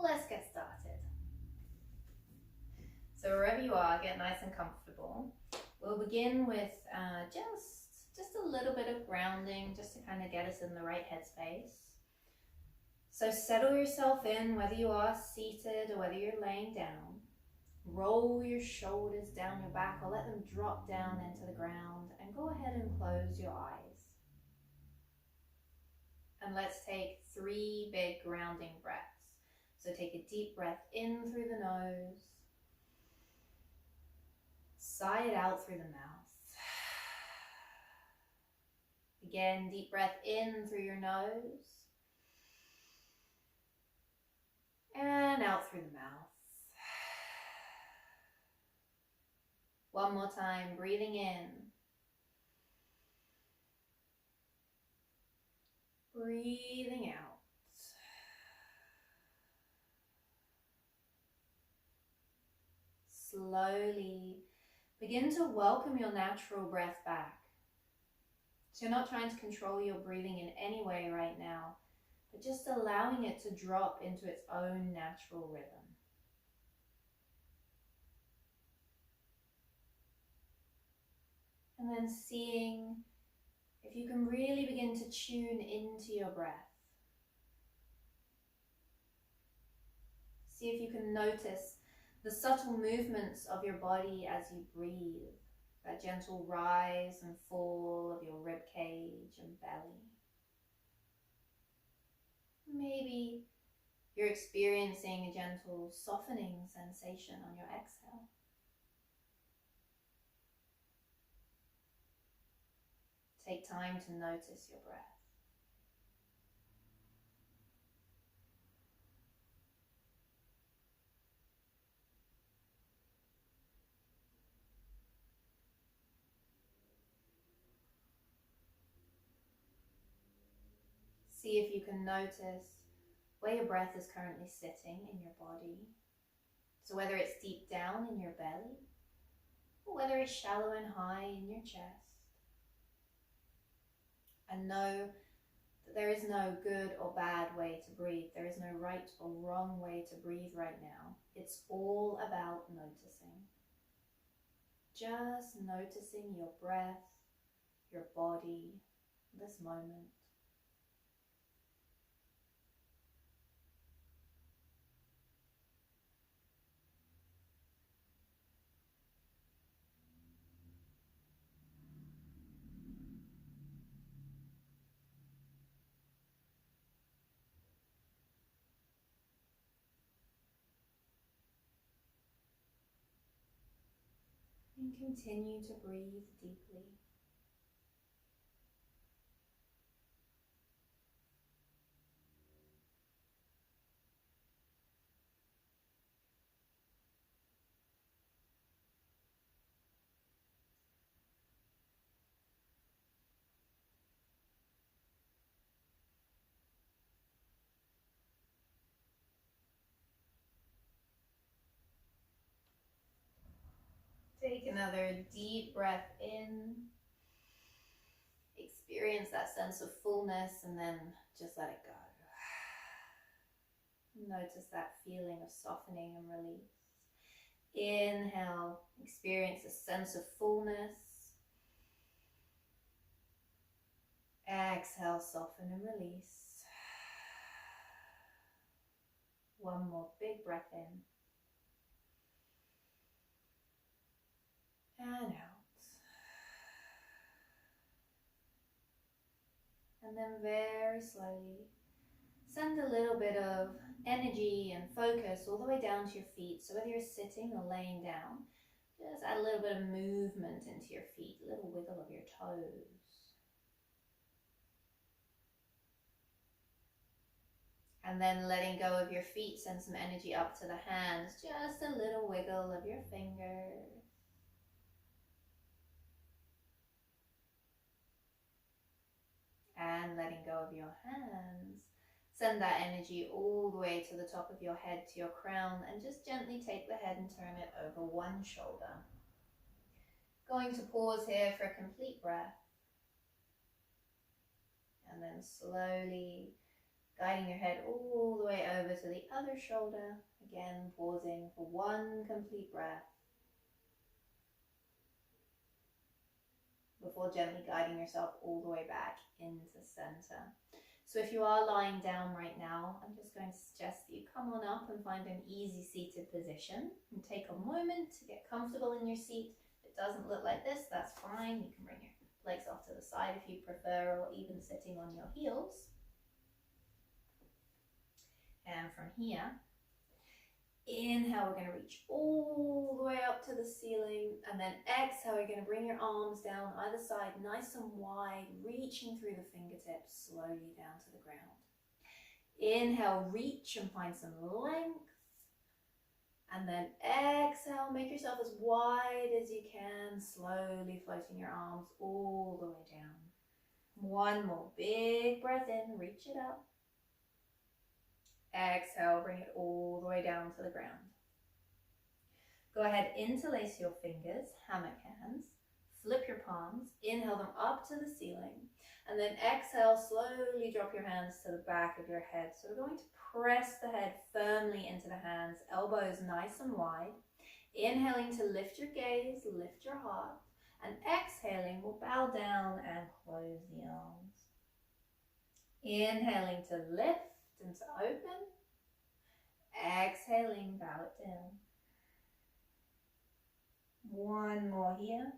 Let's get started. So wherever you are, get nice and comfortable. We'll begin with just a little bit of grounding, just to kind of get us in the right headspace. So settle yourself in, whether you are seated or whether you're laying down. Roll your shoulders down your back or let them drop down into the ground, and go ahead and close your eyes. And let's take 3 big grounding breaths. So take a deep breath in through the nose. Sigh it out through the mouth. Again, deep breath in through your nose. And out through the mouth. One more time, breathing in. Breathing out. Slowly begin to welcome your natural breath back. So you're not trying to control your breathing in any way right now, but just allowing it to drop into its own natural rhythm. And then seeing if you can really begin to tune into your breath. See if you can notice the subtle movements of your body as you breathe. That gentle rise and fall of your rib cage and belly. Maybe you're experiencing a gentle softening sensation on your exhale. Take time to notice your breath. See if you can notice where your breath is currently sitting in your body. So whether it's deep down in your belly, or whether it's shallow and high in your chest. And know that there is no good or bad way to breathe. There is no right or wrong way to breathe right now. It's all about noticing. Just noticing your breath, your body, this moment. And continue to breathe deeply. Take another deep breath in. Experience that sense of fullness and then just let it go. Notice that feeling of softening and release. Inhale, experience a sense of fullness. Exhale, soften and release. One more big breath in. And out. And then very slowly, send a little bit of energy and focus all the way down to your feet. So whether you're sitting or laying down, just add a little bit of movement into your feet, a little wiggle of your toes. And then letting go of your feet, send some energy up to the hands, just a little wiggle of your fingers. And letting go of your hands. Send that energy all the way to the top of your head, to your crown, and just gently take the head and turn it over one shoulder. Going to pause here for a complete breath. And then slowly Guiding your head all the way over to the other shoulder. Again, pausing for one complete breath before gently guiding yourself all the way back into center. So if you are lying down right now, I'm just going to suggest that you come on up and find an easy seated position and take a moment to get comfortable in your seat. If it doesn't look like this, that's fine. You can bring your legs off to the side if you prefer, or even sitting on your heels. And from here, inhale, we're going to reach all the way up to the ceiling, and then exhale, you're going to bring your arms down either side nice and wide, reaching through the fingertips slowly down to the ground. Inhale, reach and find some length, and then exhale, make yourself as wide as you can, slowly floating your arms all the way down. One more big breath in, reach it up. Exhale, bring it all the way down to the ground. Go ahead, interlace your fingers, hammock hands, flip your palms, inhale them up to the ceiling, and then exhale, slowly drop your hands to the back of your head. So we're going to press the head firmly into the hands, elbows nice and wide. Inhaling to lift your gaze, lift your heart, and exhaling, we'll bow down and close the arms. Inhaling to lift and to open. Exhaling, bow it down. One more here.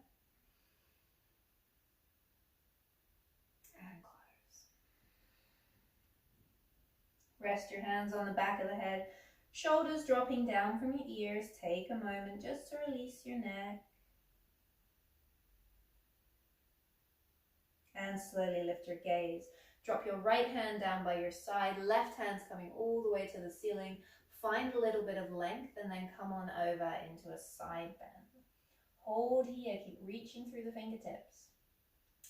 And close. Rest your hands on the back of the head. Shoulders dropping down from your ears. Take a moment just to release your neck. And slowly lift your gaze. Drop your right hand down by your side, left hand's coming all the way to the ceiling. Find a little bit of length and then come on over into a side bend. Hold here, keep reaching through the fingertips.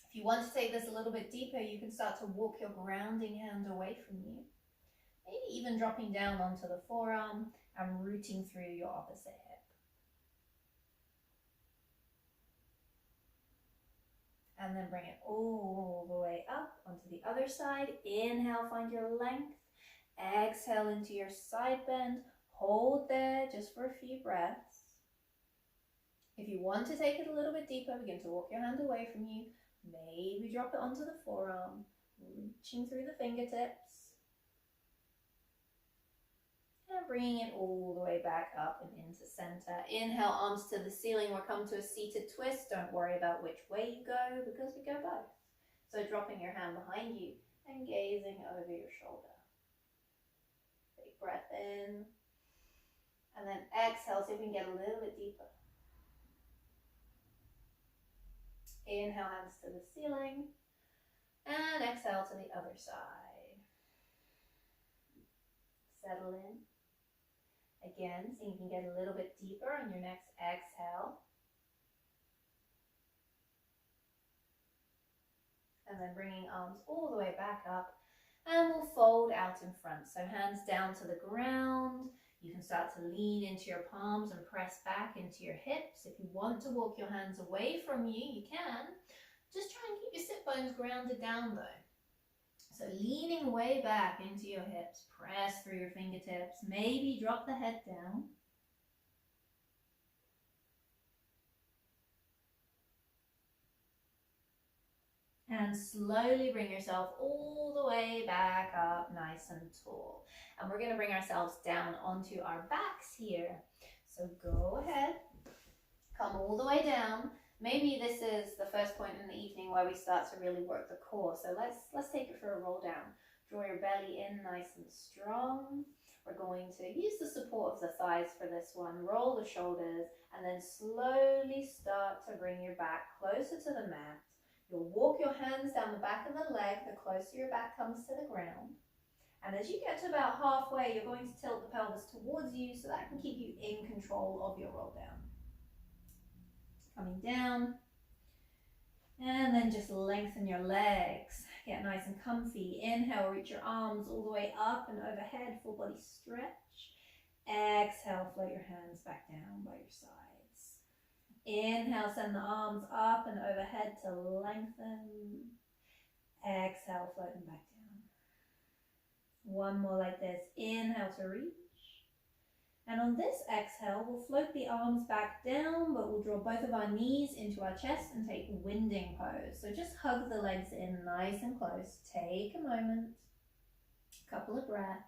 If you want to take this a little bit deeper, you can start to walk your grounding hand away from you. Maybe even dropping down onto the forearm and rooting through your opposite hip. And then bring it all the way up onto the other side. Inhale, find your length. Exhale into your side bend. Hold there just for a few breaths. If you want to take it a little bit deeper, begin to walk your hand away from you. Maybe drop it onto the forearm, reaching through the fingertips. And bringing it all the way back up and into center. Inhale, arms to the ceiling. We'll come to a seated twist. Don't worry about which way you go because we go both. So dropping your hand behind you and gazing over your shoulder. Big breath in. And then exhale, so you can get a little bit deeper. Inhale, hands to the ceiling. And exhale to the other side. Settle in. Again, so you can get a little bit deeper on your next exhale. And then bringing arms all the way back up. And we'll fold out in front. So hands down to the ground. You can start to lean into your palms and press back into your hips. If you want to walk your hands away from you, you can. Just try and keep your sit bones grounded down though. So leaning way back into your hips, press through your fingertips, maybe drop the head down. And slowly bring yourself all the way back up, nice and tall. And we're going to bring ourselves down onto our backs here. So go ahead, come all the way down. Maybe this is the first point in the evening where we start to really work the core. So let's take it for a roll down. Draw your belly in nice and strong. We're going to use the support of the thighs for this one. Roll the shoulders and then slowly start to bring your back closer to the mat. You'll walk your hands down the back of the leg, the closer your back comes to the ground. And as you get to about halfway, you're going to tilt the pelvis towards you so that can keep you in control of your roll down. Coming down, and then just lengthen your legs. Get nice and comfy. Inhale, reach your arms all the way up and overhead, full body stretch. Exhale, float your hands back down by your sides. Inhale, send the arms up and overhead to lengthen. Exhale, float them back One more like this. Inhale to reach. And on this exhale, we'll float the arms back down, but we'll draw both of our knees into our chest and take winding pose. So just hug the legs in nice and close. Take a moment, a couple of breaths.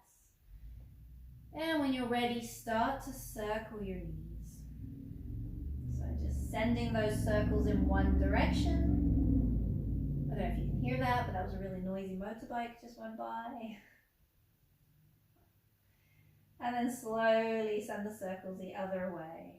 And when you're ready, start to circle your knees. So just sending those circles in one direction. I don't know if you can hear that, but that was a really noisy motorbike just went by. And then slowly send the circles the other way.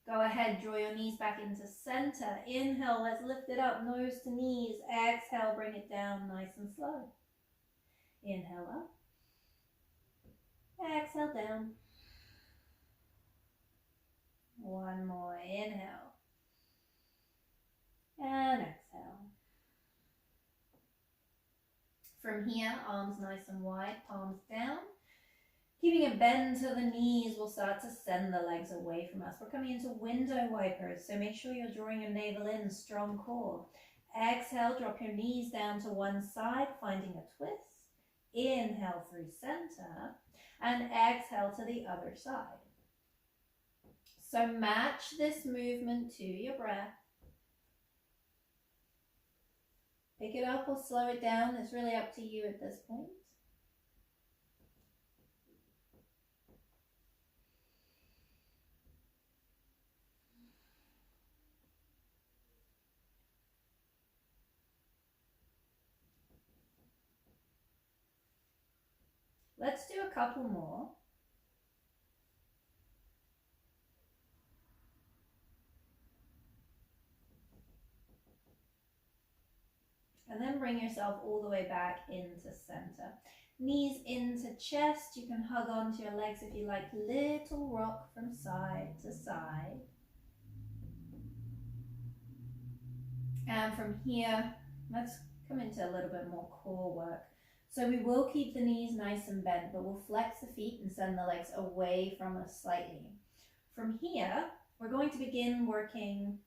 Go ahead, draw your knees back into center. Inhale, let's lift it up, nose to knees. Exhale, bring it down nice and slow. Inhale up. Exhale down. One more, inhale. And exhale. From here, arms nice and wide, palms down. Keeping a bend to the knees, we'll start to send the legs away from us. We're coming into window wipers, so make sure you're drawing your navel in, strong core. Exhale, drop your knees down to one side, finding a twist. Inhale through center, and exhale to the other side. So match this movement to your breath. Pick it up or slow it down. It's really up to you at this point. Let's do a couple more. And then bring yourself all the way back into center. Knees into chest. You can hug onto your legs if you like. Little rock from side to side. And from here, let's come into a little bit more core work. So we will keep the knees nice and bent, but we'll flex the feet and send the legs away from us slightly. From here, we're going to begin working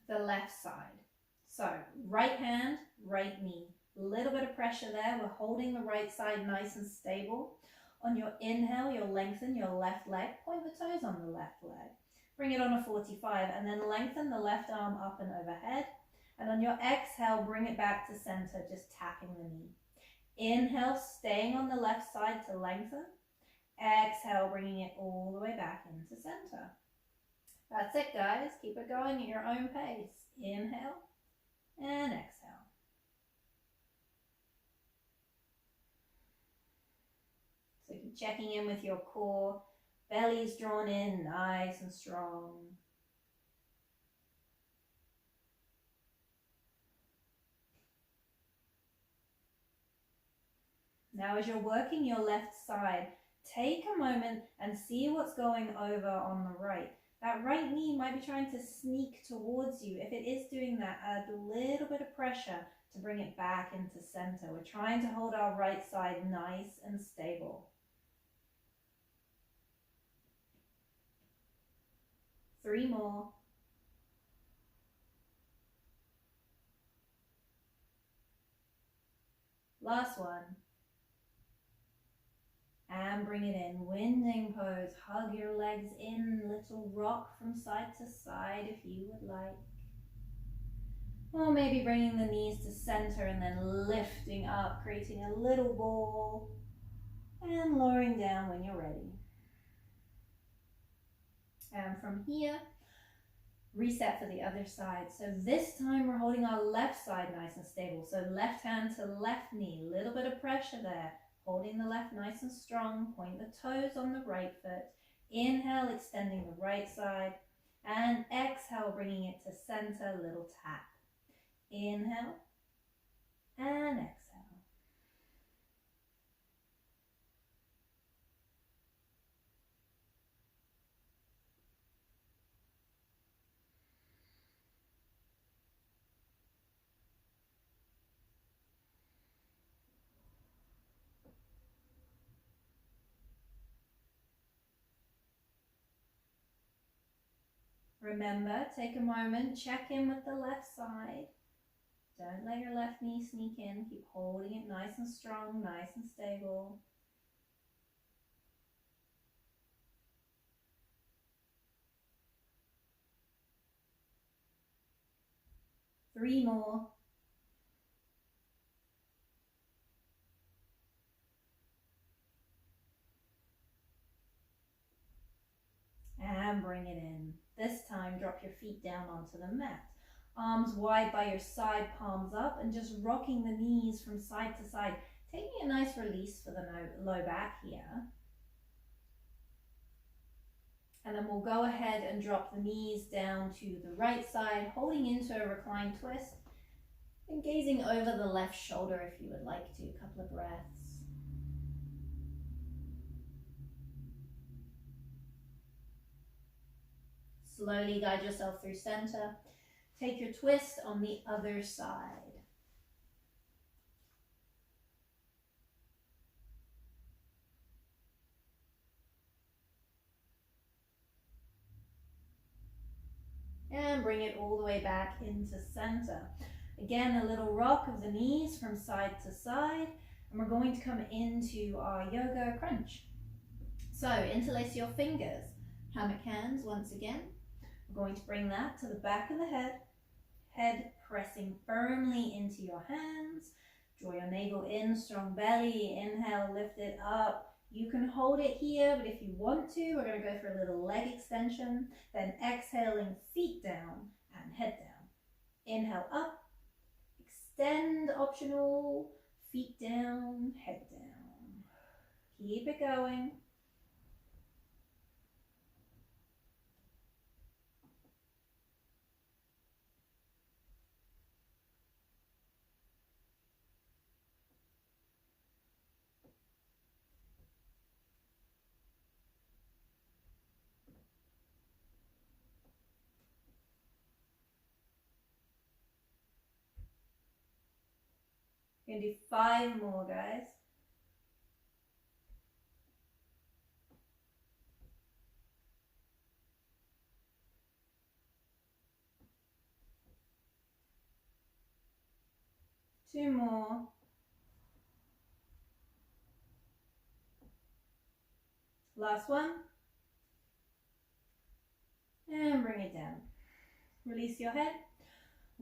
the left side. So right hand, right knee. A little bit of pressure there. We're holding the right side nice and stable. On your inhale, you'll lengthen your left leg. Point the toes on the left leg. Bring it on a 45 and then lengthen the left arm up and overhead. And on your exhale, bring it back to center, just tapping the knee. Inhale, staying on the left side to lengthen. Exhale, bringing it all the way back into center. That's it, guys. Keep it going at your own pace. Inhale and exhale. So keep checking in with your core. Belly's drawn in, nice and strong. Now as you're working your left side, take a moment and see what's going over on the right. That right knee might be trying to sneak towards you. If it is doing that, add a little bit of pressure to bring it back into center. We're trying to hold our right side nice and stable. 3 more. Last one. And bring it in, winding pose. Hug your legs in, little rock from side to side if you would like. Or maybe bringing the knees to center and then lifting up, creating a little ball and lowering down when you're ready. And from here, reset for the other side. So this time we're holding our left side nice and stable. So left hand to left knee, a little bit of pressure there. Holding the left nice and strong, point the toes on the right foot. Inhale, extending the right side. And exhale, bringing it to center, little tap. Inhale and exhale. Remember, take a moment, check in with the left side. Don't let your left knee sneak in. Keep holding it nice and strong, nice and stable. Three more. And bring it in. This time, drop your feet down onto the mat. Arms wide by your side, palms up, and just rocking the knees from side to side. Taking a nice release for the low back here. And then we'll go ahead and drop the knees down to the right side, holding into a reclined twist. And gazing over the left shoulder if you would like to. A couple of breaths. Slowly guide yourself through center. Take your twist on the other side. And bring it all the way back into center. Again, a little rock of the knees from side to side. And we're going to come into our yoga crunch. So interlace your fingers. Hammock hands once again. We're going to bring that to the back of the head. Head pressing firmly into your hands. Draw your navel in, strong belly. Inhale, lift it up. You can hold it here, but if you want to, we're going to go for a little leg extension. Then exhaling, feet down and head down. Inhale up. Extend, optional. Feet down, head down. Keep it going. We're going to do 5 more, guys. Two more. Last one. And bring it down. Release your head.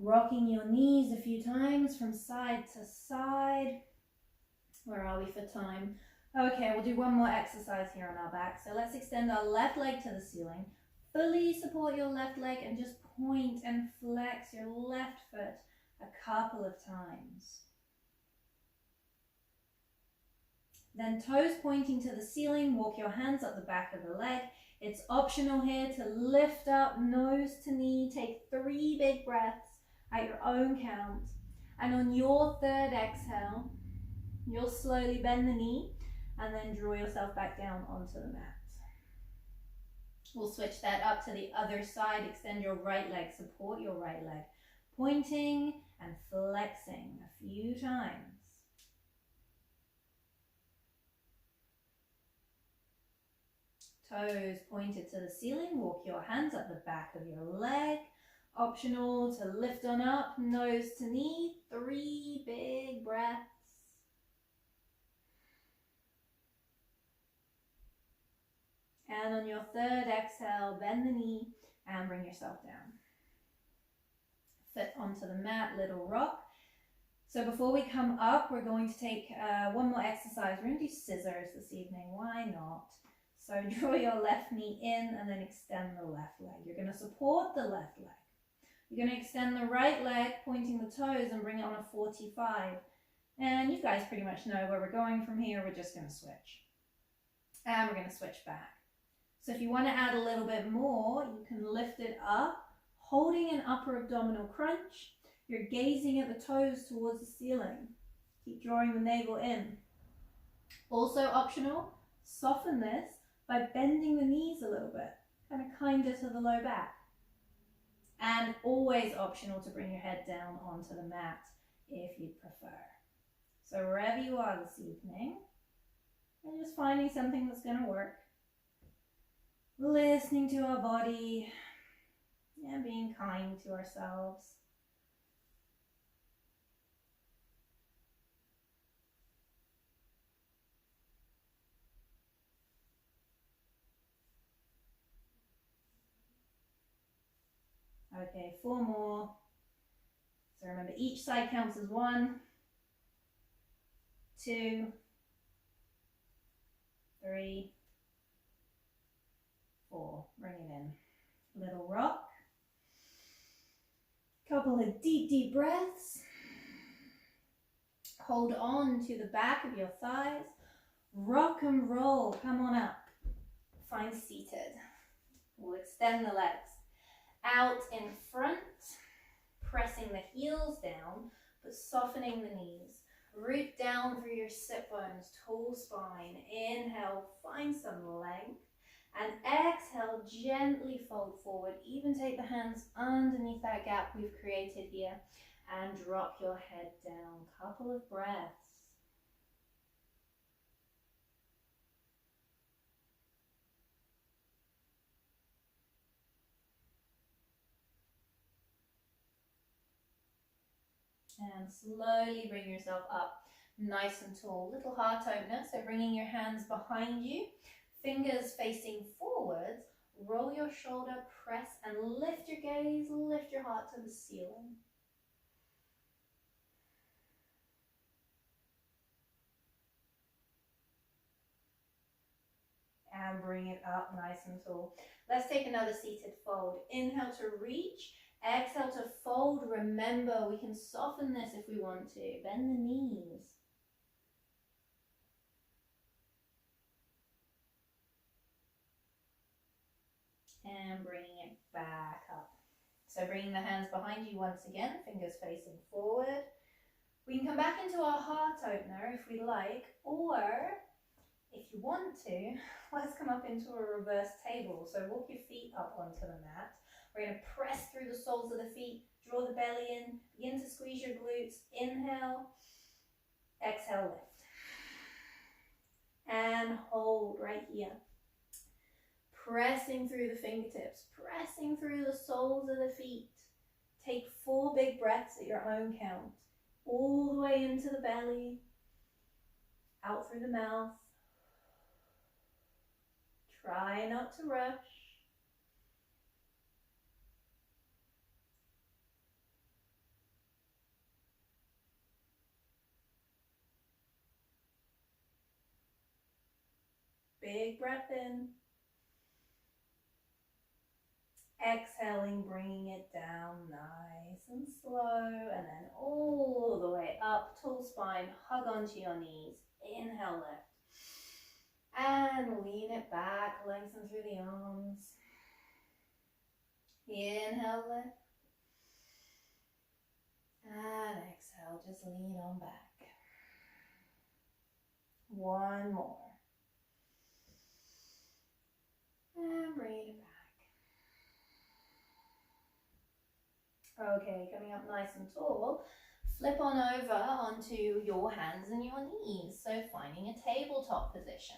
Rocking your knees a few times from side to side. Where are we for time? Okay, we'll do one more exercise here on our back. So let's extend our left leg to the ceiling. Fully support your left leg and just point and flex your left foot a couple of times. Then toes pointing to the ceiling, walk your hands up the back of the leg. It's optional here to lift up nose to knee. Take 3 big breaths at your own count. And on your third exhale, you'll slowly bend the knee and then draw yourself back down onto the mat. We'll switch that up to the other side. Extend your right leg, support your right leg. Pointing and flexing a few times. Toes pointed to the ceiling, walk your hands up the back of your leg. Optional to lift on up, nose to knee, 3 big breaths. And on your third exhale, bend the knee and bring yourself down. Foot onto the mat, little rock. So before we come up, we're going to take one more exercise. We're going to do scissors this evening. Why not? So draw your left knee in and then extend the left leg. You're going to support the left leg. You're going to extend the right leg, pointing the toes and bring it on a 45. And you guys pretty much know where we're going from here. We're just going to switch. And we're going to switch back. So if you want to add a little bit more, you can lift it up, holding an upper abdominal crunch. You're gazing at the toes towards the ceiling. Keep drawing the navel in. Also optional, soften this by bending the knees a little bit, kind of kinder to the low back. And always optional to bring your head down onto the mat if you'd prefer. So wherever you are this evening, and just finding something that's going to work. Listening to our body, Yeah, being kind to ourselves. Okay, 4 more. So remember, each side counts as 1, 2, 3, 4. Bring it in. Little rock. Couple of deep, deep breaths. Hold on to the back of your thighs. Rock and roll. Come on up. Find seated. We'll extend the legs out in front, pressing the heels down, but softening the knees. Root down through your sit bones, tall spine. Inhale, find some length. And exhale, gently fold forward. Even take the hands underneath that gap we've created here. And drop your head down. Couple of breaths. And slowly bring yourself up, nice and tall. Little heart opener, so bringing your hands behind you, fingers facing forwards, roll your shoulder, press and lift your gaze, lift your heart to the ceiling. And bring it up nice and tall. Let's take another seated fold. Inhale to reach. Exhale to fold. Remember, we can soften this if we want to. Bend the knees. And bringing it back up. So bringing the hands behind you once again, fingers facing forward. We can come back into our heart opener if we like, or if you want to, let's come up into a reverse table. So walk your feet up onto the mat. We're going to press through the soles of the feet, draw the belly in, begin to squeeze your glutes. Inhale, exhale, lift. And hold right here. Pressing through the fingertips, pressing through the soles of the feet. Take 4 big breaths at your own count. All the way into the belly, out through the mouth. Try not to rush. Big breath in. Exhaling, bringing it down nice and slow, and then all the way up, tall spine, hug onto your knees. Inhale, lift. And lean it back, lengthen through the arms. Inhale, lift. And exhale, just lean on back. 1 more. And bring it back. Okay, coming up nice and tall, flip on over onto your hands and your knees. So finding a tabletop position.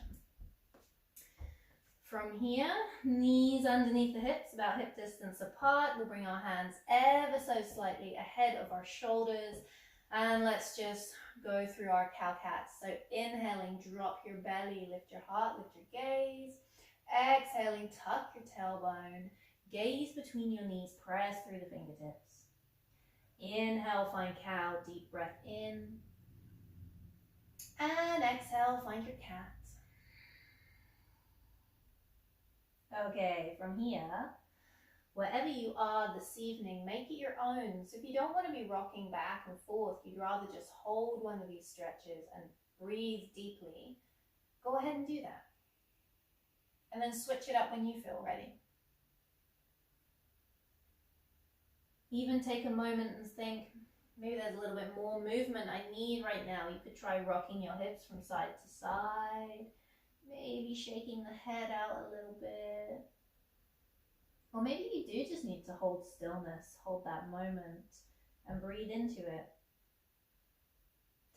From here, knees underneath the hips, about hip distance apart. We'll bring our hands ever so slightly ahead of our shoulders. And let's just go through our cow-cats. So inhaling, drop your belly, lift your heart, lift your gaze. Exhaling, tuck your tailbone. Gaze between your knees, press through the fingertips. Inhale, find cow, deep breath in. And exhale, find your cat. Okay, from here, wherever you are this evening, make it your own. So if you don't want to be rocking back and forth, you'd rather just hold one of these stretches and breathe deeply, go ahead and do that. And then switch it up when you feel ready. Even take a moment and think, maybe there's a little bit more movement I need right now. You could try rocking your hips from side to side, maybe shaking the head out a little bit. Or maybe you do just need to hold stillness, hold that moment and breathe into it.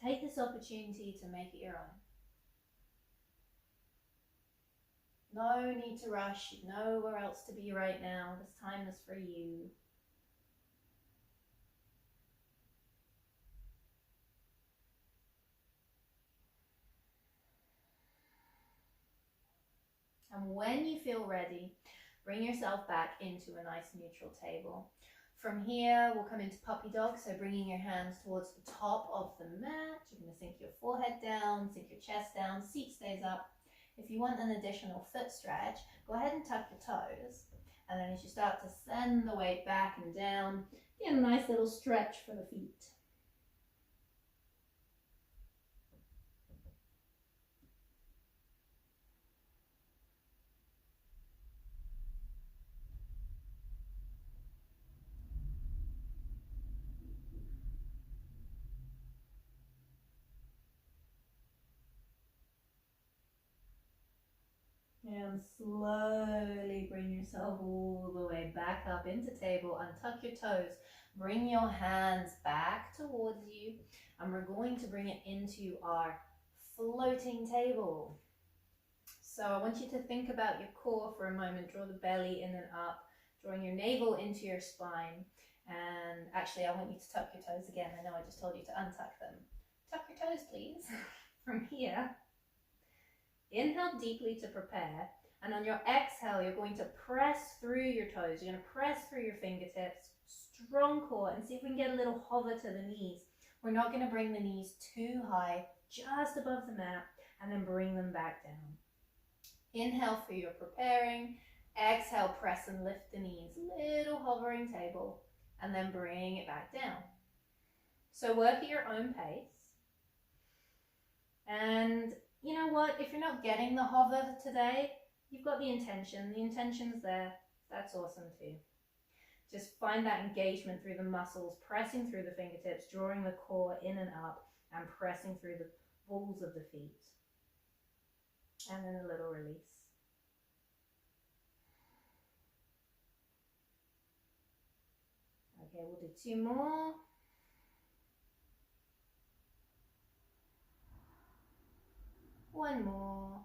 Take this opportunity to make it your own. No need to rush. You've nowhere else to be right now. This time is for you. And when you feel ready, bring yourself back into a nice neutral table. From here, we'll come into puppy dog, so bringing your hands towards the top of the mat. You're going to sink your forehead down, sink your chest down, seat stays up. If you want an additional foot stretch, go ahead and tuck your toes. And then as you start to send the weight back and down, get a nice little stretch for the feet. And slowly bring yourself all the way back up into table. Untuck your toes. Bring your hands back towards you. And we're going to bring it into our floating table. So I want you to think about your core for a moment. Draw the belly in and up. Drawing your navel into your spine. And actually, I want you to tuck your toes again. I know I just told you to untuck them. Tuck your toes, please. From here. Inhale deeply to prepare, and on your exhale, you're going to press through your toes. You're going to press through your fingertips, strong core, and see if we can get a little hover to the knees. We're not going to bring the knees too high, just above the mat, and then bring them back down. Inhale for your preparing. Exhale, press and lift the knees. Little hovering table, and then bring it back down. So work at your own pace. And you know what, if you're not getting the hover today, you've got the intention. The intention's there. That's awesome too. Just find that engagement through the muscles, pressing through the fingertips, drawing the core in and up, and pressing through the balls of the feet. And then a little release. Okay, we'll do 2 more. One more.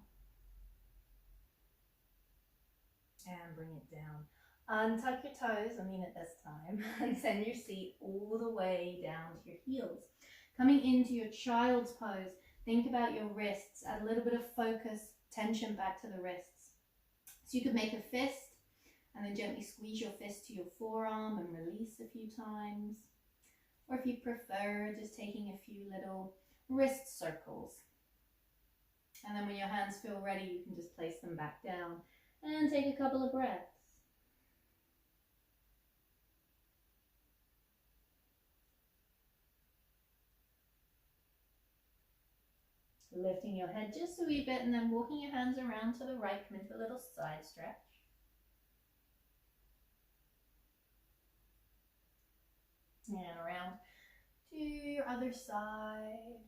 And bring it down. Untuck your toes, I mean it this time, and send your seat all the way down to your heels. Coming into your child's pose, think about your wrists, add a little bit of focus, tension back to the wrists. So you could make a fist, and then gently squeeze your fist to your forearm and release a few times. Or if you prefer, just taking a few little wrist circles. And then when your hands feel ready, you can just place them back down and take a couple of breaths. Lifting your head just a wee bit and then walking your hands around to the right, come into a little side stretch. And around to your other side.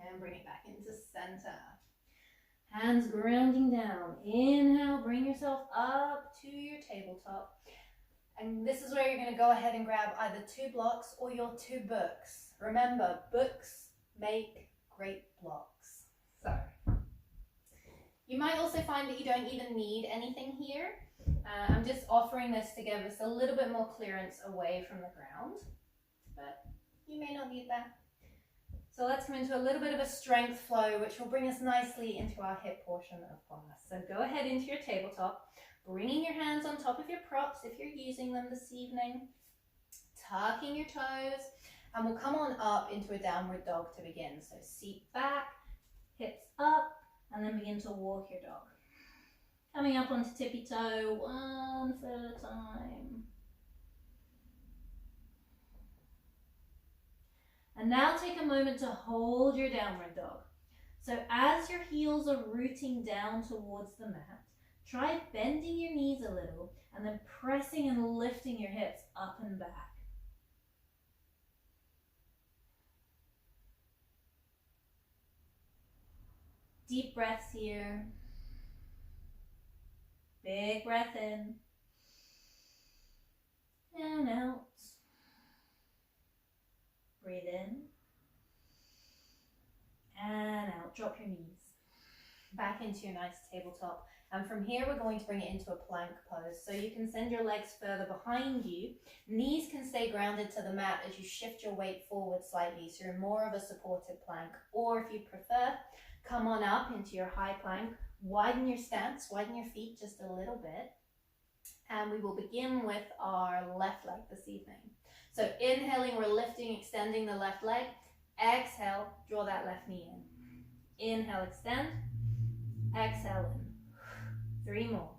And bring it back into center. Hands grounding down. Inhale, bring yourself up to your tabletop. And this is where you're going to go ahead and grab either 2 blocks or your 2 books. Remember, books make great blocks. So, you might also find that you don't even need anything here. I'm just offering this to give us a little bit more clearance away from the ground, but you may not need that. So let's come into a little bit of a strength flow, which will bring us nicely into our hip portion of class. So go ahead into your tabletop, bringing your hands on top of your props if you're using them this evening, tucking your toes, and we'll come on up into a downward dog to begin. So seat back, hips up, and then begin to walk your dog. Coming up onto tippy toe, 1 foot at a time. And now take a moment to hold your downward dog. So as your heels are rooting down towards the mat, try bending your knees a little and then pressing and lifting your hips up and back. Deep breaths here. Big breath in and out. Breathe in. And out. Drop your knees. Back into your nice tabletop. And from here, we're going to bring it into a plank pose. So you can send your legs further behind you. Knees can stay grounded to the mat as you shift your weight forward slightly. So you're more of a supported plank. Or if you prefer, come on up into your high plank. Widen your stance, widen your feet just a little bit. And we will begin with our left leg this evening. So inhaling, we're lifting, extending the left leg. Exhale, draw that left knee in. Inhale, extend. Exhale in. 3 more.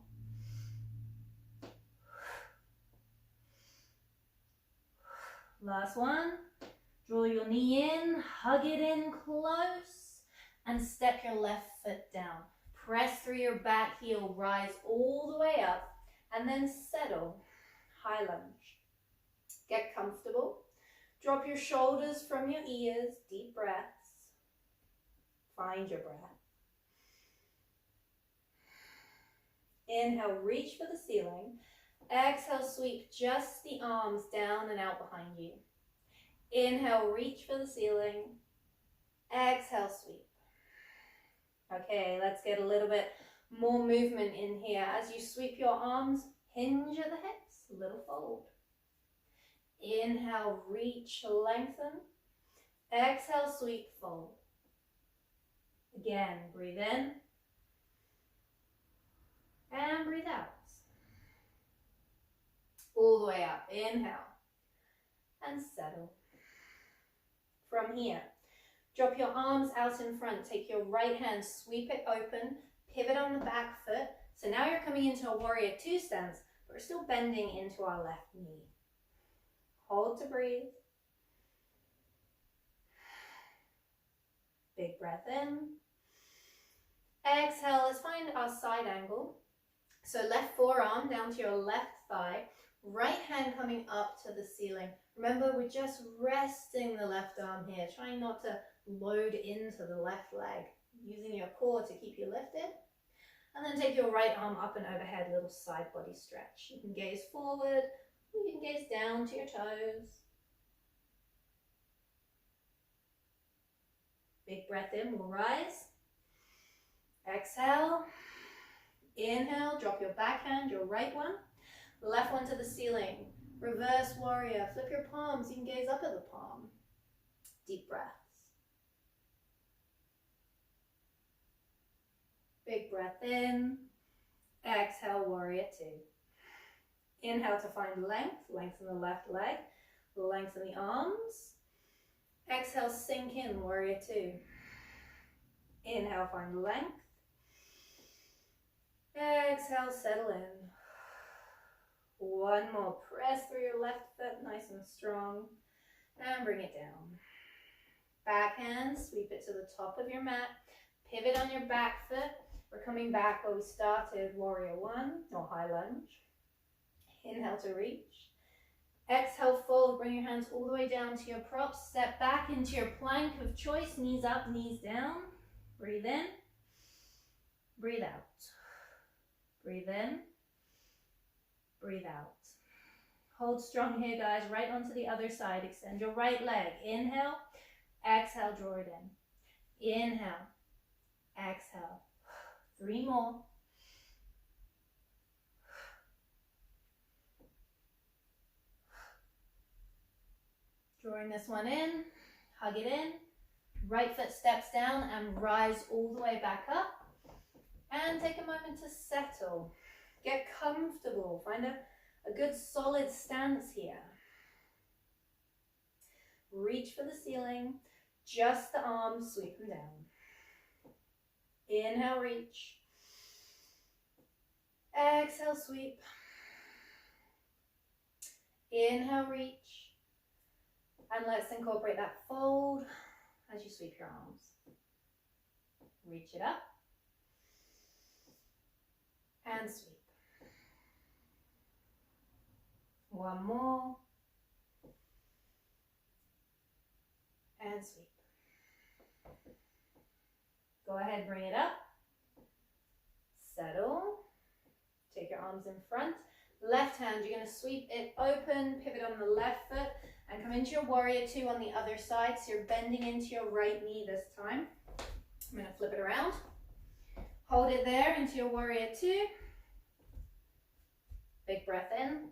Last one. Draw your knee in, hug it in close, and step your left foot down. Press through your back heel, rise all the way up, and then settle. High lunge. Get comfortable. Drop your shoulders from your ears. Deep breaths. Find your breath. Inhale, reach for the ceiling. Exhale, sweep just the arms down and out behind you. Inhale, reach for the ceiling. Exhale, sweep. Okay, let's get a little bit more movement in here. As you sweep your arms, hinge at the hips, little fold. Inhale, reach, lengthen. Exhale, sweep, fold. Again, breathe in. And breathe out. All the way up. Inhale. And settle. From here, drop your arms out in front. Take your right hand, sweep it open, pivot on the back foot. So now you're coming into a warrior 2 stance, but we're still bending into our left knee. Hold to breathe. Big breath in. Exhale, let's find our side angle. So left forearm down to your left thigh, right hand coming up to the ceiling. Remember, we're just resting the left arm here, trying not to load into the left leg, using your core to keep you lifted. And then take your right arm up and overhead, little side body stretch. You can gaze forward, or you can gaze down to your toes. Big breath in, we'll rise. Exhale. Inhale, drop your back hand, your right one. Left one to the ceiling. Reverse warrior. Flip your palms. You can gaze up at the palm. Deep breaths. Big breath in. Exhale, warrior 2. Inhale to find length. Lengthen the left leg. Lengthen the arms. Exhale, sink in, warrior 2. Inhale, find length. Exhale, settle in. One more. Press through your left foot, nice and strong. And bring it down. Back hand, sweep it to the top of your mat. Pivot on your back foot. We're coming back where we started, warrior 1, or high lunge. Inhale to reach. Exhale, fold. Bring your hands all the way down to your props. Step back into your plank of choice. Knees up, knees down. Breathe in. Breathe out. Breathe in. Breathe out. Hold strong here, guys. Right onto the other side. Extend your right leg. Inhale. Exhale, draw it in. Inhale. Exhale. 3 more. Drawing this one in. Hug it in. Right foot steps down and rise all the way back up. And take a moment to settle. Get comfortable. Find a good solid stance here. Reach for the ceiling. Just the arms, sweep them down. Inhale, reach. Exhale, sweep. Inhale, reach. And let's incorporate that fold as you sweep your arms. Reach it up. And sweep. One more. And sweep. Go ahead, bring it up. Settle. Take your arms in front. Left hand, you're going to sweep it open, pivot on the left foot, And come into your warrior two on the other side. So you're bending into your right knee this time. I'm going to flip it around. Hold it there into your warrior two. Big breath in.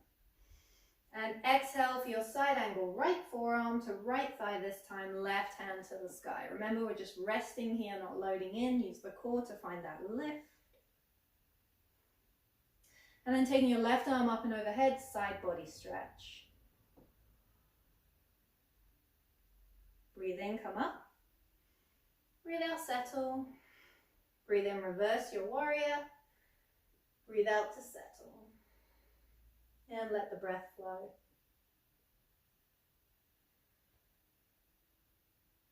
And exhale for your side angle. Right forearm to right thigh this time. Left hand to the sky. Remember, we're just resting here, not loading in. Use the core to find that lift. And then taking your left arm up and overhead, side body stretch. Breathe in, come up. Breathe out, settle. Breathe in, reverse your warrior. Breathe out to settle. And let the breath flow.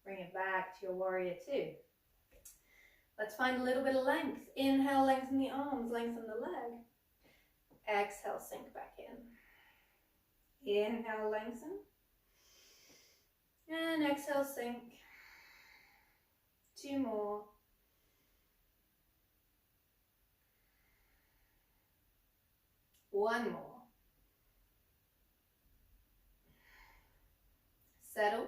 Bring it back to your warrior two. Let's find a little bit of length. Inhale, lengthen the arms, lengthen the leg. Exhale, sink back in. Inhale, lengthen. And exhale, sink. Two more. One more. Settle.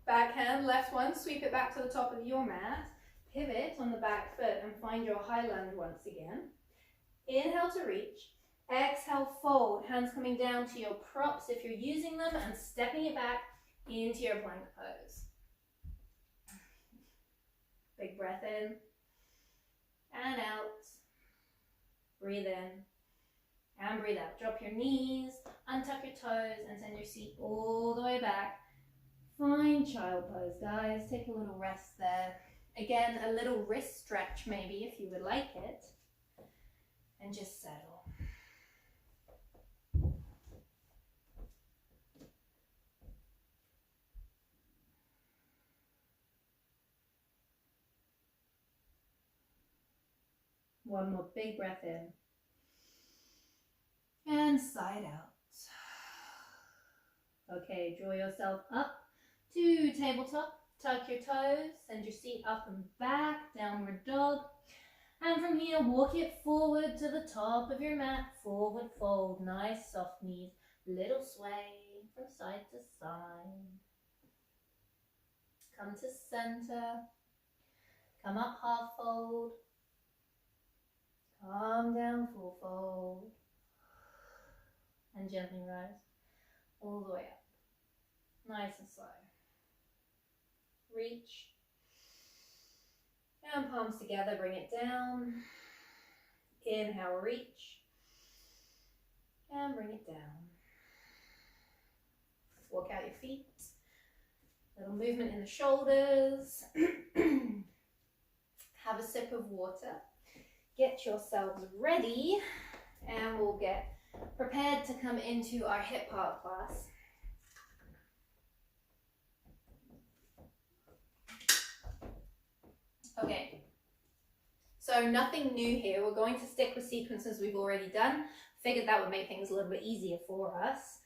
Backhand, left one, sweep it back to the top of your mat. Pivot on the back foot and find your high lunge once again. Inhale to reach. Exhale, fold. Hands coming down to your props if you're using them and stepping it back into your plank pose. Big breath in and out. Breathe in and breathe out. Drop your knees, untuck your toes and send your seat all the way back. Find child pose, guys. Take a little rest there. Again, a little wrist stretch maybe if you would like it. And just settle. One more big breath in. And side out. Okay, draw yourself up to tabletop. Tuck your toes, send your seat up and back, downward dog. And from here, walk it forward to the top of your mat, forward fold, nice soft knees, little sway from side to side. Come to center, come up half fold, come down full fold, and gently rise all the way up, nice and slow. Reach, and palms together, bring it down. Inhale, reach, and bring it down. Walk out your feet. Little movement in the shoulders. Have a sip of water. Get yourselves ready, and we'll get prepared to come into our hip park class. Okay, so nothing new here. We're going to stick with sequences we've already done. Figured that would make things a little bit easier for us.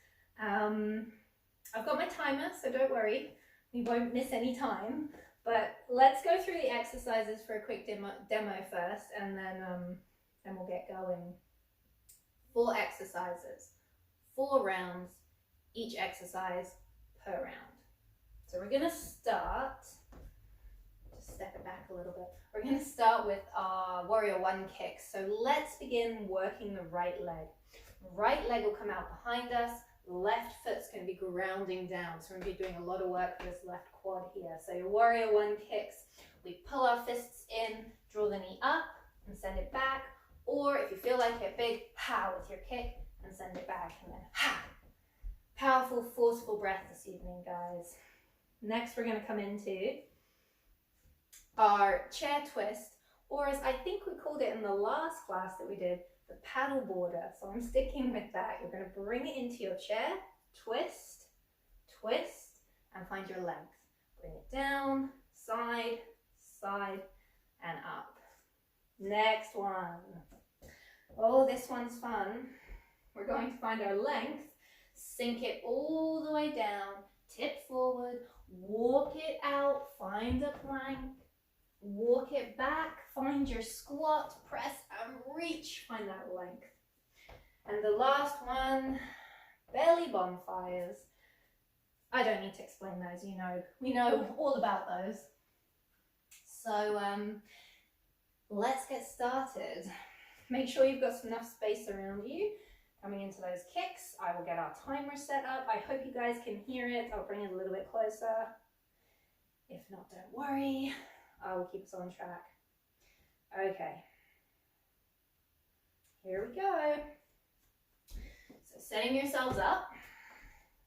I've got my timer, so don't worry. We won't miss any time. But let's go through the exercises for a quick demo first, and then we'll get going. 4 exercises, 4 rounds, each exercise per round. So we're going to start. Step it back a little bit. We're going to start with our warrior one kicks. So let's begin working the right leg. Right leg will come out behind us. Left foot's going to be grounding down. So we're going to be doing a lot of work for this left quad here. So your warrior one kicks, we pull our fists in, draw the knee up and send it back. Or if you feel like it, big ha with your kick and send it back and then ha. Powerful, forceful breath this evening, guys. Next, we're going to come into our chair twist, or as I think we called it in the last class that we did, the paddle border. So I'm sticking with that. You're going to bring it into your chair, twist, twist, and find your length. Bring it down, side, side, and up. Next one. Oh, this one's fun. We're going to find our length, sink it all the way down, tip forward, walk it out, find a plank, walk it back, find your squat, press and reach, find that length. And the last one, belly bonfires. I don't need to explain those, you know, we know all about those. So let's get started. Make sure you've got enough space around you. Coming into those kicks, I will get our timer set up. I hope you guys can hear it. I'll bring it a little bit closer. If not, don't worry. I will keep us on track. Okay. Here we go. So setting yourselves up.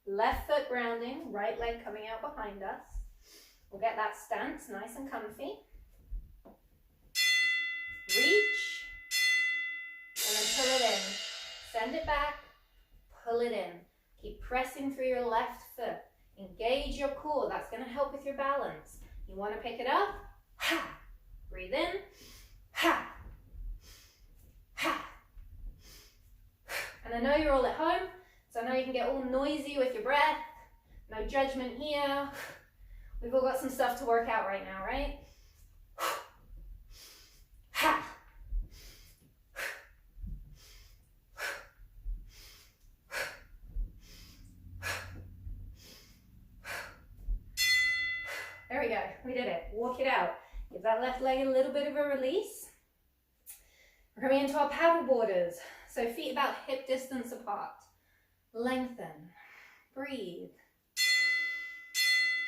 Left foot grounding, right leg coming out behind us. We'll get that stance nice and comfy. Reach. And then pull it in. Send it back. Pull it in. Keep pressing through your left foot. Engage your core. That's going to help with your balance. You want to pick it up. Ha. Breathe in. Ha. Ha. And I know you're all at home, so I know you can get all noisy with your breath. No judgment here. We've all got some stuff to work out right now, right? Ha. There we go. We did it. Walk it out. Give that left leg a little bit of a release. We're coming into our paddle borders. So feet about hip distance apart. Lengthen. Breathe.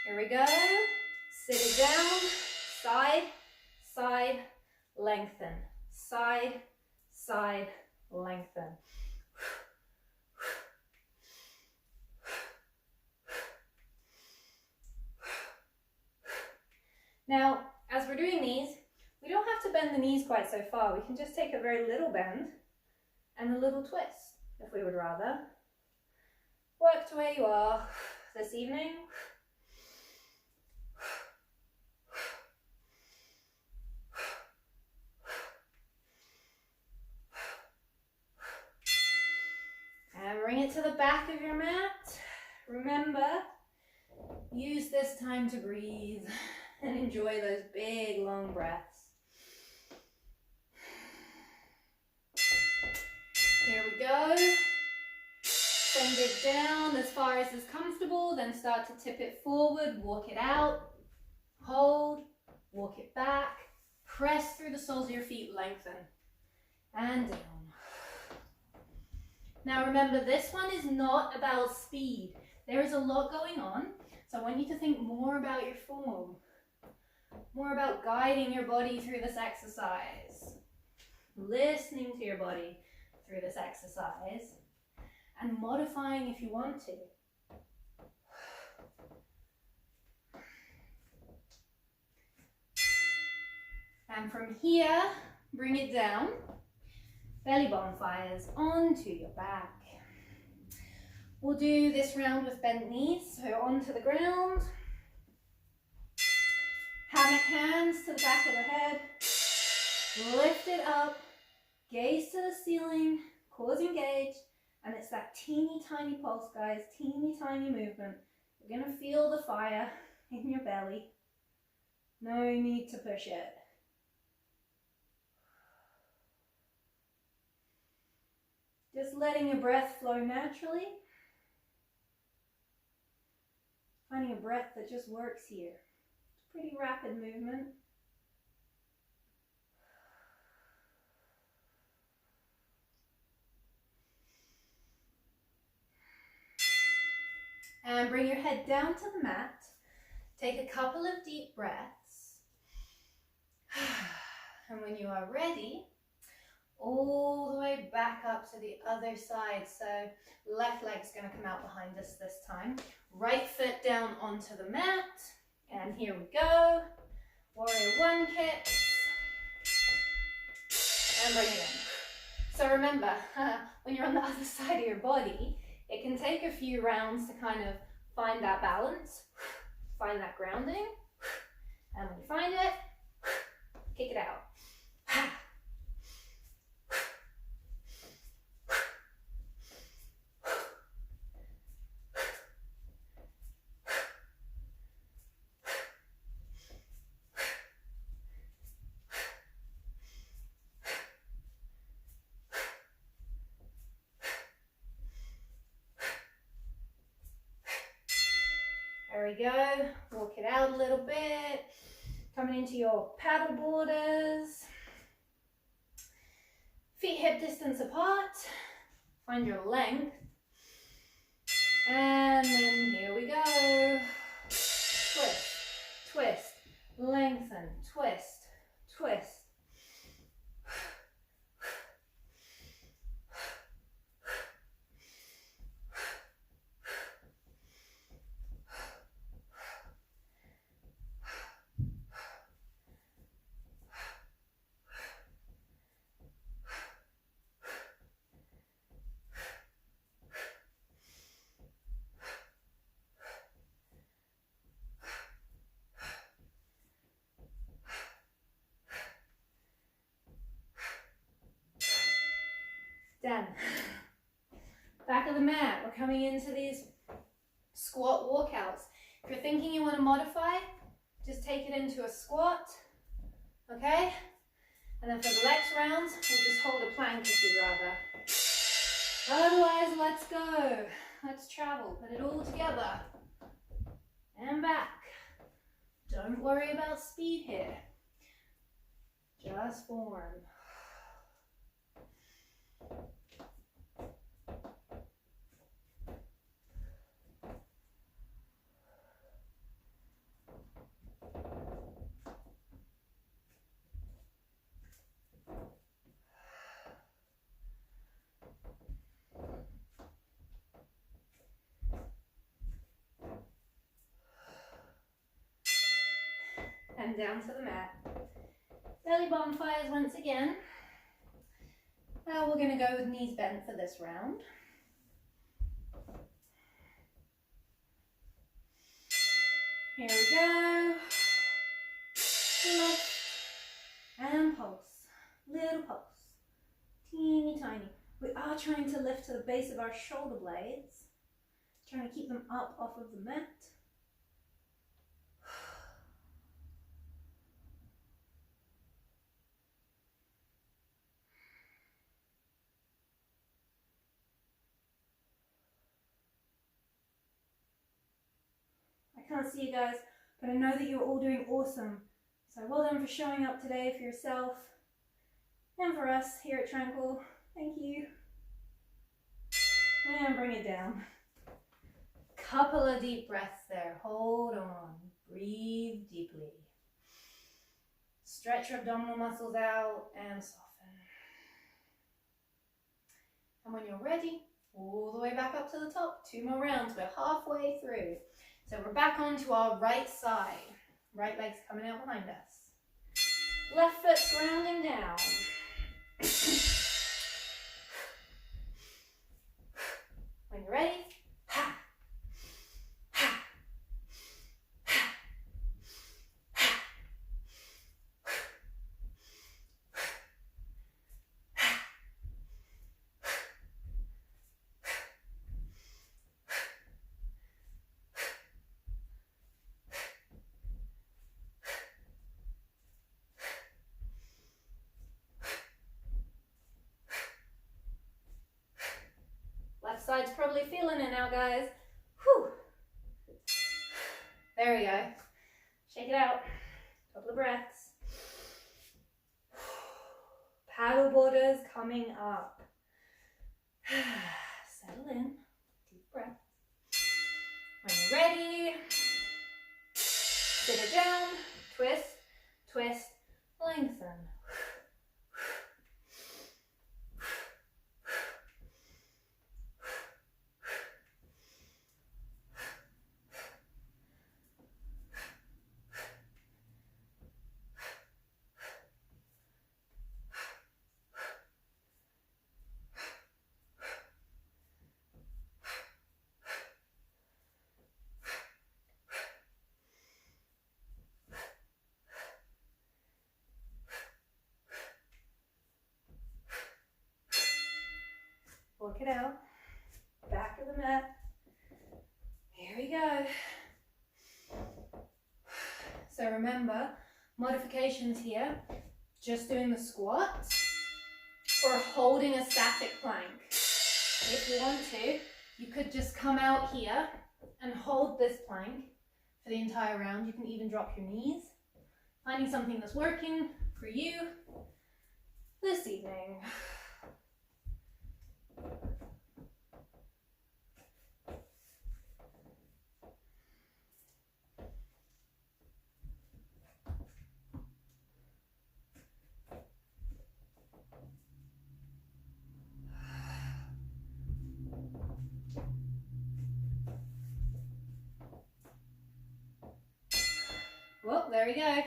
Here we go. Sit it down. Side, side, lengthen. Side, side, lengthen. Now, as we're doing these, we don't have to bend the knees quite so far. We can just take a very little bend and a little twist, if we would rather. Work to where you are this evening. And bring it to the back of your mat. Remember, use this time to breathe and enjoy those big, long breaths. Here we go. Send it down as far as is comfortable, then start to tip it forward, walk it out, hold, walk it back, press through the soles of your feet, lengthen, and down. Now remember, this one is not about speed. There is a lot going on, so I want you to think more about your form, more about guiding your body through this exercise, listening to your body through this exercise, and modifying if you want to. And from here, bring it down. Belly bonfires onto your back. We'll do this round with bent knees, so onto the ground. Hammock hands to the back of the head. Lift it up. Gaze to the ceiling. Cores engaged. And it's that teeny tiny pulse, guys. Teeny tiny movement. You're going to feel the fire in your belly. No need to push it. Just letting your breath flow naturally. Finding a breath that just works here. It's a pretty rapid movement. And bring your head down to the mat. Take a couple of deep breaths. And when you are ready, all the way back up to the other side. So left leg's going to come out behind us this time. Right foot down onto the mat. And here we go. Warrior one kicks. And bring it in. So remember, when you're on the other side of your body, it can take a few rounds to kind of find that balance, find that grounding. And when you find it, kick it out. There we go. Walk it out a little bit. Coming into your paddle borders. Feet hip distance apart. Find your length. And then here we go. Twist, twist, lengthen, twist, twist. Done. Back of the mat. We're coming into these squat walkouts. If you're thinking you want to modify, just take it into a squat, okay? And then for the next rounds, we'll just hold a plank if you'd rather. Otherwise, let's go. Let's travel. Put it all together. And back. Don't worry about speed here. Just form. And down to the mat. Belly bonfires once again. We're going to go with knees bent for this round. Here we go. Lift and pulse. Little pulse. Teeny tiny. We are trying to lift to the base of our shoulder blades. Trying to keep them up off of the mat. I can't see you guys, but I know that you're all doing awesome. So well done for showing up today for yourself and for us here at Tranquil. Thank you. And bring it down. Couple of deep breaths there. Hold on. Breathe deeply. Stretch your abdominal muscles out and soften. And when you're ready, all the way back up to the top. 2 more rounds. We're halfway through. So we're back onto our right side. Right leg's coming out behind us. Left foot's grounding down. When you're ready, ha, ha, ha, ha, ha. Left side's probably feeling it now, guys. Whew. There we go. Shake it out. Couple of breaths. Paddle borders coming up. Settle in. Deep breath. When you're ready, sit it down. Twist, twist, lengthen. Work it out. Back of the mat. Here we go. So remember, modifications here, just doing the squat or holding a static plank. If you want to, you could just come out here and hold this plank for the entire round. You can even drop your knees, finding something that's working for you this evening. Well, there we go.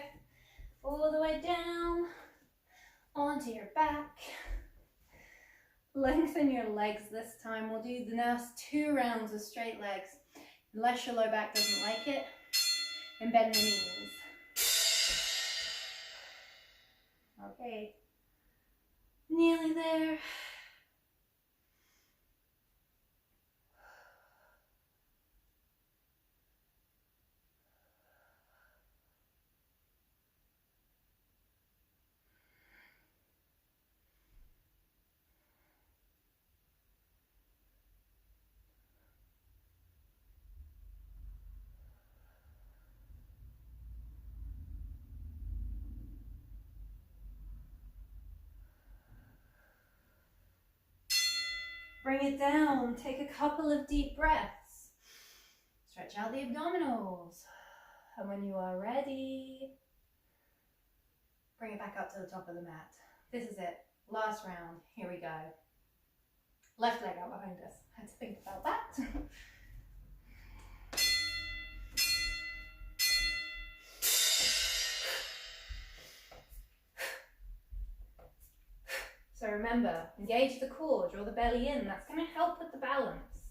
All the way down onto your back. Lengthen your legs this time. We'll do the next 2 rounds of straight legs. Unless your low back doesn't like it, and bend the knees. Okay, nearly there. Bring it down. Take a couple of deep breaths. Stretch out the abdominals. And when you are ready, bring it back up to the top of the mat. This is it. Last round. Here we go. Left leg out behind us. I had to think about that. So remember, engage the core, draw the belly in. That's going to help with the balance.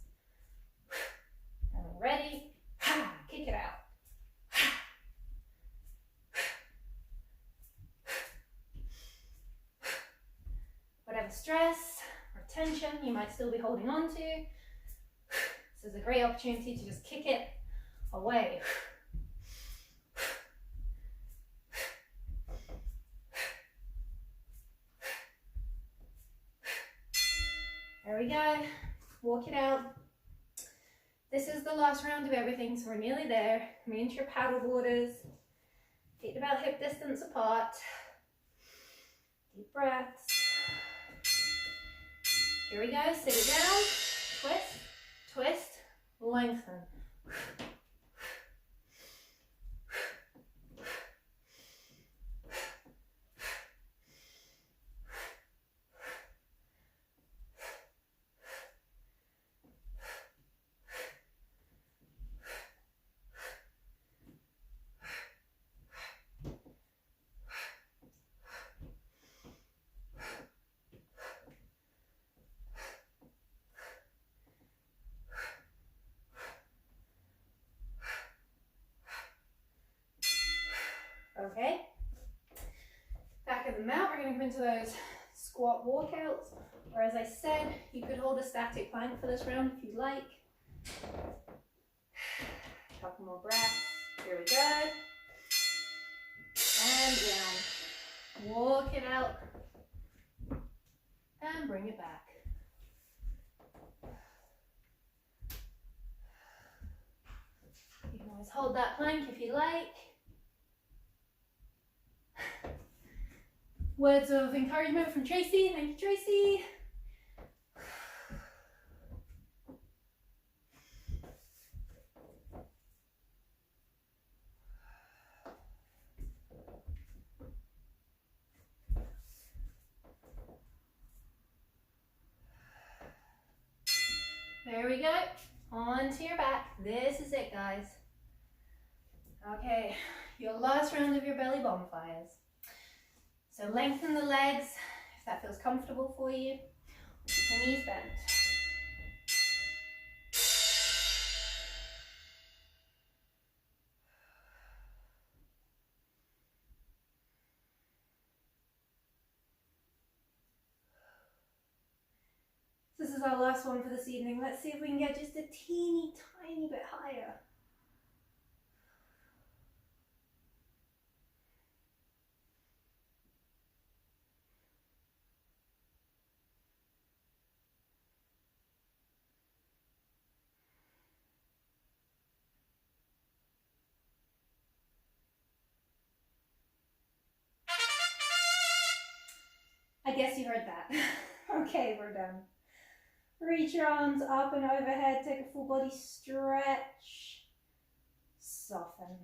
And ready, kick it out. Whatever stress or tension you might still be holding on to, this is a great opportunity to just kick it away. There we go. Walk it out. This is the last round of everything, so we're nearly there. Come into your paddle borders. Feet about hip distance apart. Deep breaths. Here we go. Sit it down. Twist, twist, lengthen. Okay, back of the mat, we're going to come into those squat walkouts, or as I said, you could hold a static plank for this round if you like. Couple more breaths, here we go, and down, walk it out, and bring it back. You can always hold that plank if you like. Words of encouragement from Tracy. Thank you, Tracy. There we go. Onto your back. This is it, guys. Okay, your last round of your belly bonfires. So lengthen the legs if that feels comfortable for you. Keep your knees bent. This is our last one for this evening. Let's see if we can get just a teeny tiny bit higher. I guess you heard that. Okay, we're done. Reach your arms up and overhead. Take a full body stretch. Soften.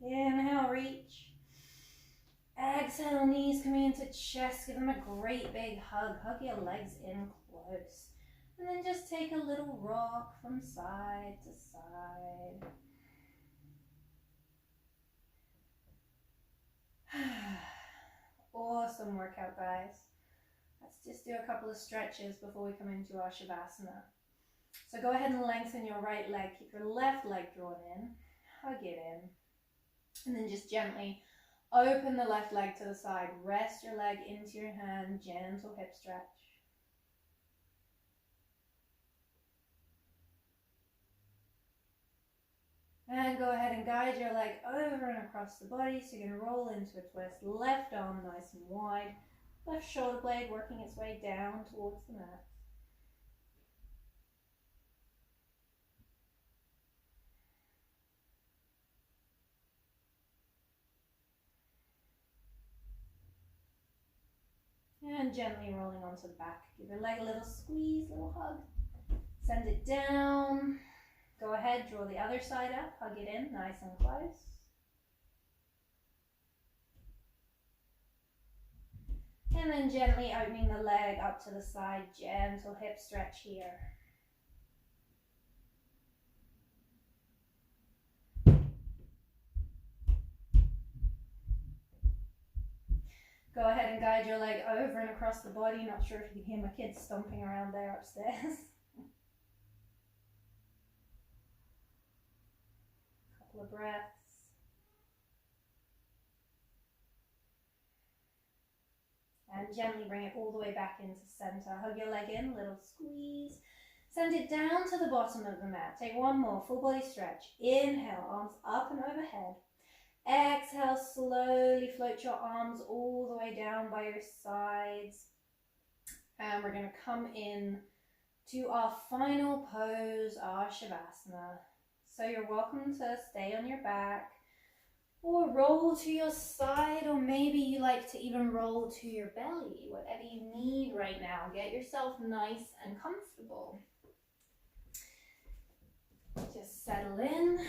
Inhale, reach. Exhale, knees coming into chest. Give them a great big hug. Hug your legs in close. And then just take a little rock from side to side. Awesome workout, guys. Let's just do a couple of stretches before we come into our Shavasana. So go ahead and lengthen your right leg. Keep your left leg drawn in. Hug it in. And then just gently open the left leg to the side. Rest your leg into your hand. Gentle hip stretch. And go ahead and guide your leg over and across the body. So you're going to roll into a twist. Left arm nice and wide. Left shoulder blade working its way down towards the mat. And gently rolling onto the back. Give your leg a little squeeze, little hug. Send it down. Go ahead, draw the other side up. Hug it in, nice and close. And then gently opening the leg up to the side. Gentle hip stretch here. Go ahead and guide your leg over and across the body. Not sure if you can hear my kids stomping around there upstairs. Couple of breaths. And gently bring it all the way back into center. Hug your leg in, little squeeze. Send it down to the bottom of the mat. Take one more, full body stretch. Inhale, arms up and overhead. Exhale, slowly float your arms all the way down by your sides. And we're going to come in to our final pose, our Shavasana. So you're welcome to stay on your back or roll to your side, or maybe you like to even roll to your belly. Whatever you need right now. Get yourself nice and comfortable. Just settle in.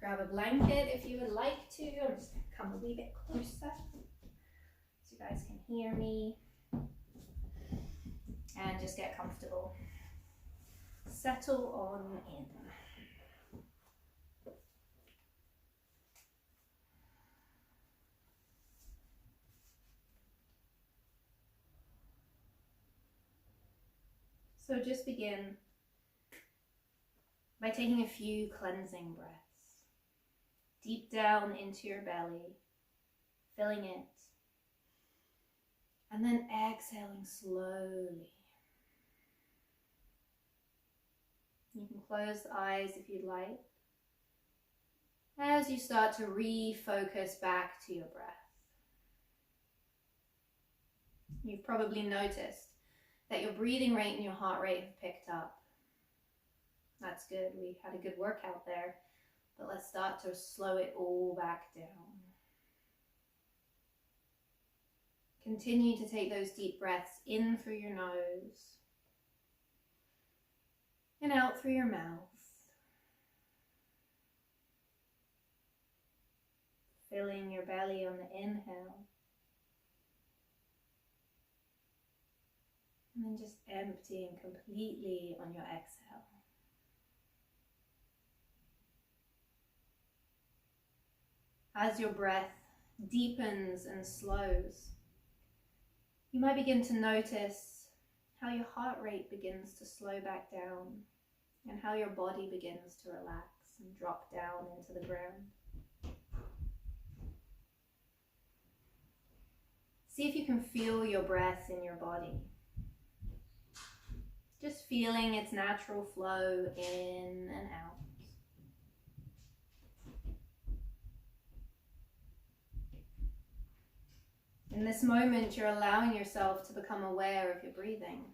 Grab a blanket if you would like to. I'm just going to come a wee bit closer so you guys can hear me. And just get comfortable. Settle on in. So just begin by taking a few cleansing breaths. Deep down into your belly, filling it, and then exhaling slowly. You can close the eyes if you'd like, as you start to refocus back to your breath. You've probably noticed that your breathing rate and your heart rate have picked up. That's good, we had a good workout there. But let's start to slow it all back down. Continue to take those deep breaths in through your nose and out through your mouth. Filling your belly on the inhale. And then just emptying completely on your exhale. As your breath deepens and slows, you might begin to notice how your heart rate begins to slow back down and how your body begins to relax and drop down into the ground. See if you can feel your breath in your body. Just feeling its natural flow in and out. In this moment, you're allowing yourself to become aware of your breathing.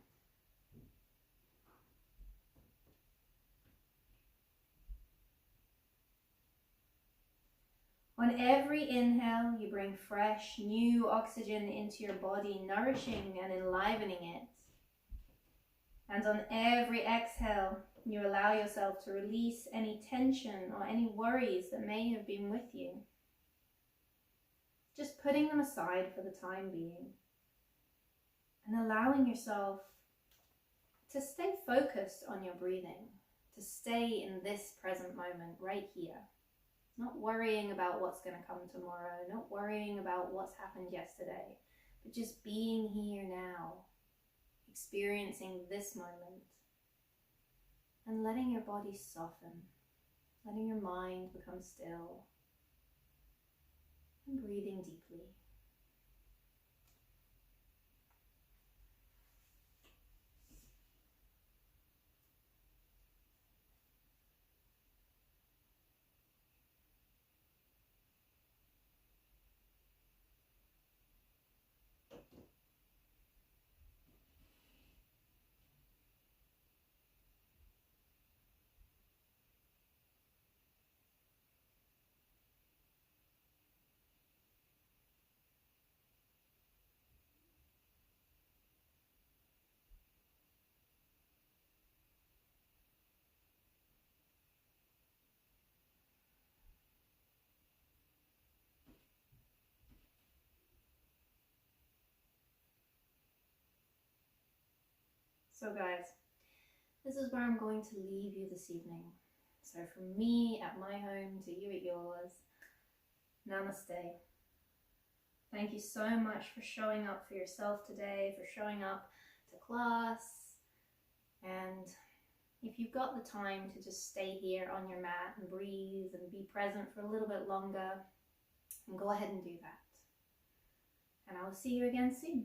On every inhale, you bring fresh, new oxygen into your body, nourishing and enlivening it. And on every exhale, you allow yourself to release any tension or any worries that may have been with you. Just putting them aside for the time being and allowing yourself to stay focused on your breathing, to stay in this present moment right here. Not worrying about what's going to come tomorrow, not worrying about what's happened yesterday, but just being here now, experiencing this moment, and letting your body soften, letting your mind become still, and breathing deeply. So guys, this is where I'm going to leave you this evening. So from me at my home to you at yours, namaste. Thank you so much for showing up for yourself today, for showing up to class. And if you've got the time to just stay here on your mat and breathe and be present for a little bit longer, then go ahead and do that. And I will see you again soon.